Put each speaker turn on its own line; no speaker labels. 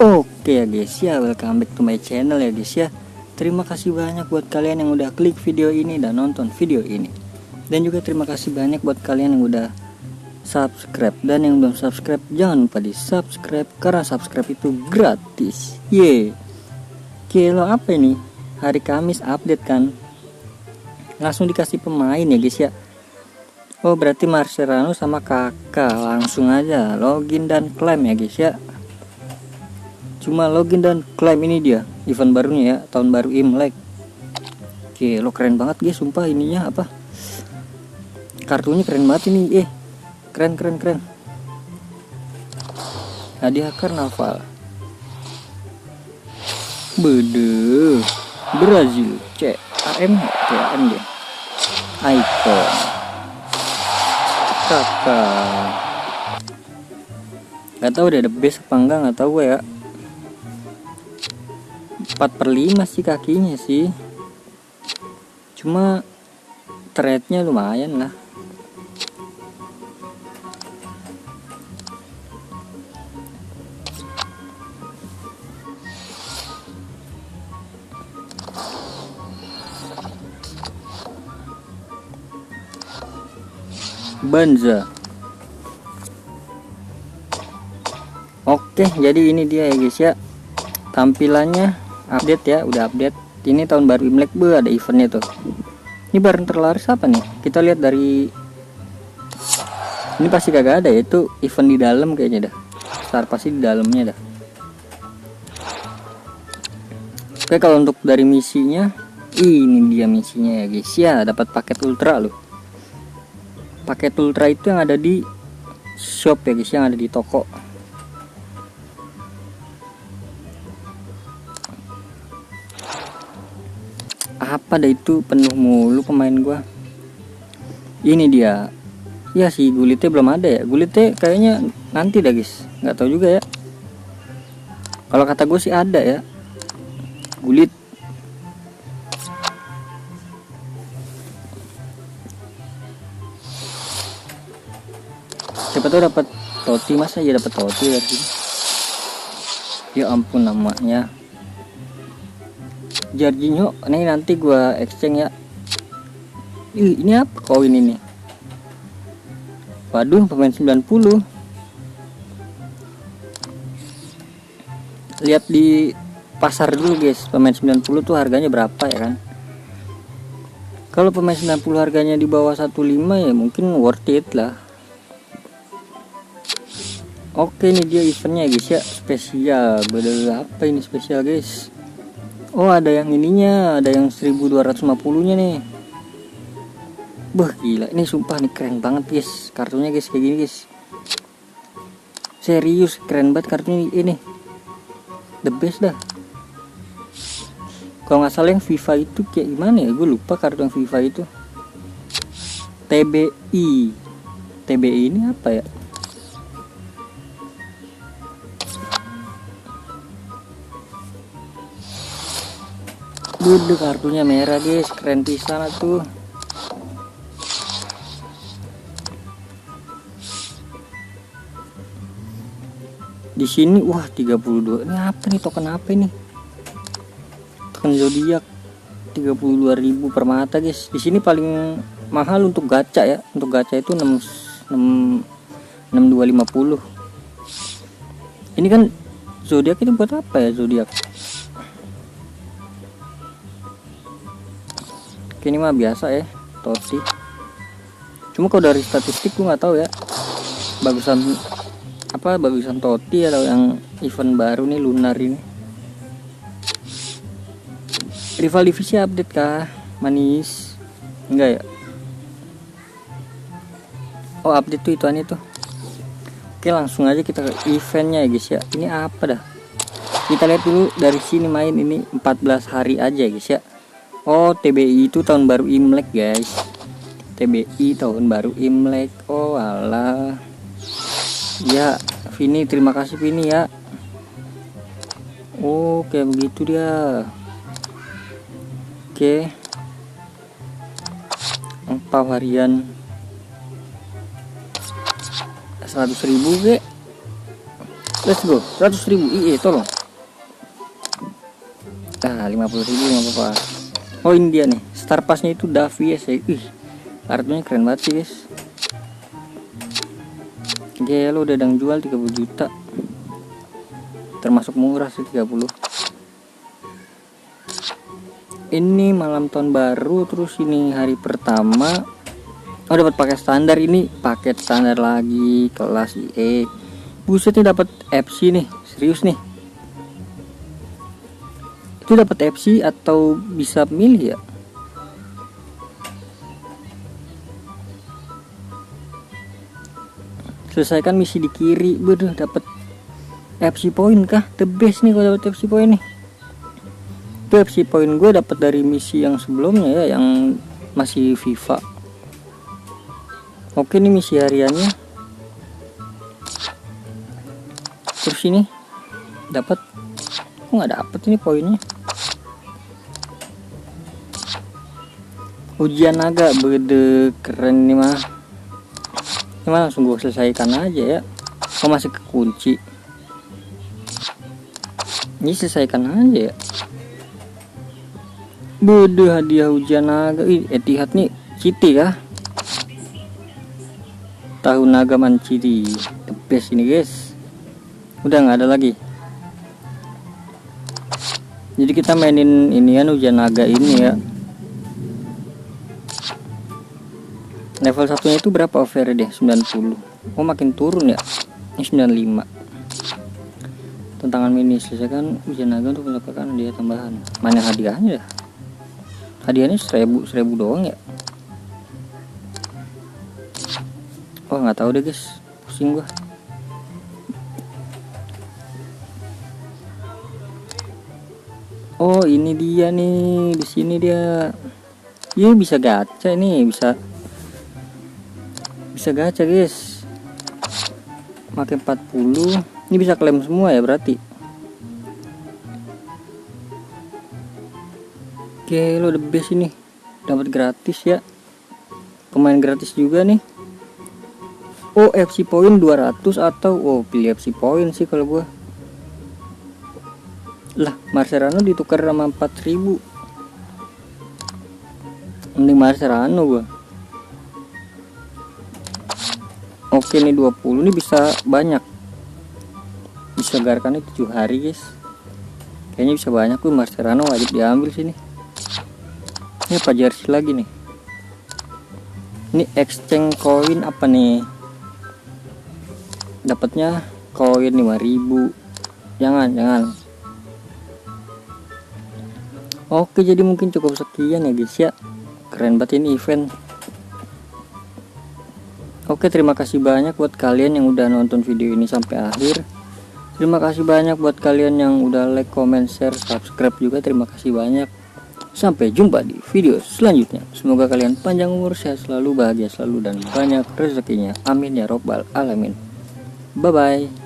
Oke ya guys ya, welcome back to my channel ya guys ya. Terima kasih banyak buat kalian yang udah klik video ini dan nonton video ini. Dan juga terima kasih banyak buat kalian yang udah subscribe. Dan yang belum subscribe, jangan lupa di subscribe, karena subscribe itu gratis. Kilo apa ini? Hari Kamis update kan, langsung dikasih pemain ya guys ya. Oh berarti Mascherano sama kakak. Langsung aja login dan klaim ya guys ya. Cuma login dan klaim, ini dia event barunya ya, tahun baru Imlek. Oke, lo keren banget guys, sumpah ininya apa? Kartunya keren banget ini, keren. Hadiah karnaval. Bede, Brazil, CAM dia. Icon. Kakak. Gak tau udah the best apa enggak, gak tau gue ya. 4/5 sih kakinya sih, cuma threadnya lumayan lah. Banza. Oke, jadi ini dia ya guys ya, tampilannya update ya, udah update. Ini tahun baru Imlek, ada eventnya tuh. Ini barang terlaris apa nih? Kita lihat dari ini, pasti kagak ada ya, itu event di dalam kayaknya dah. Star pasti di dalamnya dah. Oke, kalau untuk dari misinya, ini dia misinya ya guys ya, dapat paket ultra loh. Paket ultra itu yang ada di shop ya guys, yang ada di toko. Apa dah itu, penuh mulu pemain gua. Ini dia ya, si Gulitnya belum ada ya. Gulitnya kayaknya nanti dah guys, nggak tahu juga ya. Kalau kata gue sih ada ya Gulit. Siapa tahu dapat Totti, masa ya dapat Totti dari sini. Ya ampun namanya Jorginho. Ini nanti gua exchange ya. Ini apa koin ini? Waduh, pemain 90. Lihat di pasar dulu guys, pemain 90 tuh harganya berapa ya kan. Kalau pemain 90 harganya di bawah 15 ya mungkin worth it lah. Oke, ini dia eventnya guys ya, spesial. Beda apa ini spesial guys? Oh ada yang ininya, ada yang 1250 nya nih. Gila, ini sumpah nih keren banget guys kartunya guys, kayak gini guys. Serius keren banget kartunya ini, the best dah. Kalau nggak salah yang FIFA itu kayak gimana ya, gue lupa kartu yang FIFA itu. TBI ini apa ya? Kartunya merah guys, keren pisan tuh. Di sini wah 32. Ini apa nih, token apa ini? Token zodiak 32.000 per mata guys. Di sini paling mahal untuk gacha ya. Untuk gacha itu 6250. Ini kan zodiak itu buat apa ya zodiak? Ini mah biasa ya, Totti. Cuma kalau dari statistik gue nggak tahu ya, bagusan Totti atau yang event baru nih lunar ini. Rival divisi update kah? Manis enggak ya? Oh update tuh ituannya tuh. Oke, langsung aja kita ke eventnya ya guys ya. Ini apa dah? Kita lihat dulu dari sini main ini 14 hari aja guys ya. Oh TBI itu tahun baru Imlek guys. TBI tahun baru Imlek. Oh alah. Ya Vini, terima kasih Vini ya. Oh kayak begitu dia. Oke, angpau harian 100.000 ge. Let's go. 100.000. Iya, tolong. 50.000 nggak apa-apa. Oh, ini dia nih. Star Pass-nya itu Davi ya. Kartunya keren banget sih, guys. Gelo udah dang jual 30 juta. Termasuk murah sih 30. Ini malam tahun baru, terus ini hari pertama. Oh, dapat paket standar, ini paket standar lagi kelas IE. Buset nih, dapat FC nih, serius nih. Itu dapat FC atau bisa milih ya? Selesaikan misi di kiri. Waduh, dapat FC point kah? The best nih kalau dapat FC point nih. Itu FC point gue dapat dari misi yang sebelumnya ya, yang masih FIFA. Oke, nih misi hariannya. Terus ini dapat, kok nggak dapet ini poinnya? Ujian naga, bede keren nih mah. Ini mah langsung gue selesaikan aja ya. Oh, masih kekunci. Ini selesaikan aja ya. Bede hadiah ujian naga. Etihad nih Citi ya. Tahu naga manciri. The best ini guys. Udah nggak ada lagi. Jadi kita mainin inian ujian naga ini ya. Level satunya itu berapa over deh? 90. Oh, makin turun ya. Ini 95. Tantangan mini, selesaikan ujian naga untuk mendapatkan hadiah tambahan. Mana hadiahnya ya? Hadiahnya 1000 doang ya. Oh, nggak tahu deh guys, pusing gua. Oh, ini dia nih, di sini dia. Iya, bisa gacha nih, bisa gacha guys. Pakai 40. Ini bisa klaim semua ya berarti. Oke, lo the best ini. Dapat gratis ya. Pemain gratis juga nih. Oh, FC point 200 atau pilih FC point sih kalau gua. Lah, Mascherano ditukar sama 4000. Mending Mascherano gua. Oke, nih 20 nih bisa banyak. Disegarkannya 7 hari guys. Kayaknya bisa banyak tuh. Mascherano wajib diambil sini. Ini apa jersey lagi nih? Ini exchange koin apa nih? Dapatnya koin 5000. Jangan. Oke, jadi mungkin cukup sekian ya guys ya. Keren banget ini event. Oke, terima kasih banyak buat kalian yang udah nonton video ini sampai akhir. Terima kasih banyak buat kalian yang udah like, comment, share, subscribe juga. Terima kasih banyak. Sampai jumpa di video selanjutnya. Semoga kalian panjang umur, sehat selalu, bahagia selalu, dan banyak rezekinya. Amin ya robbal alamin. Bye bye.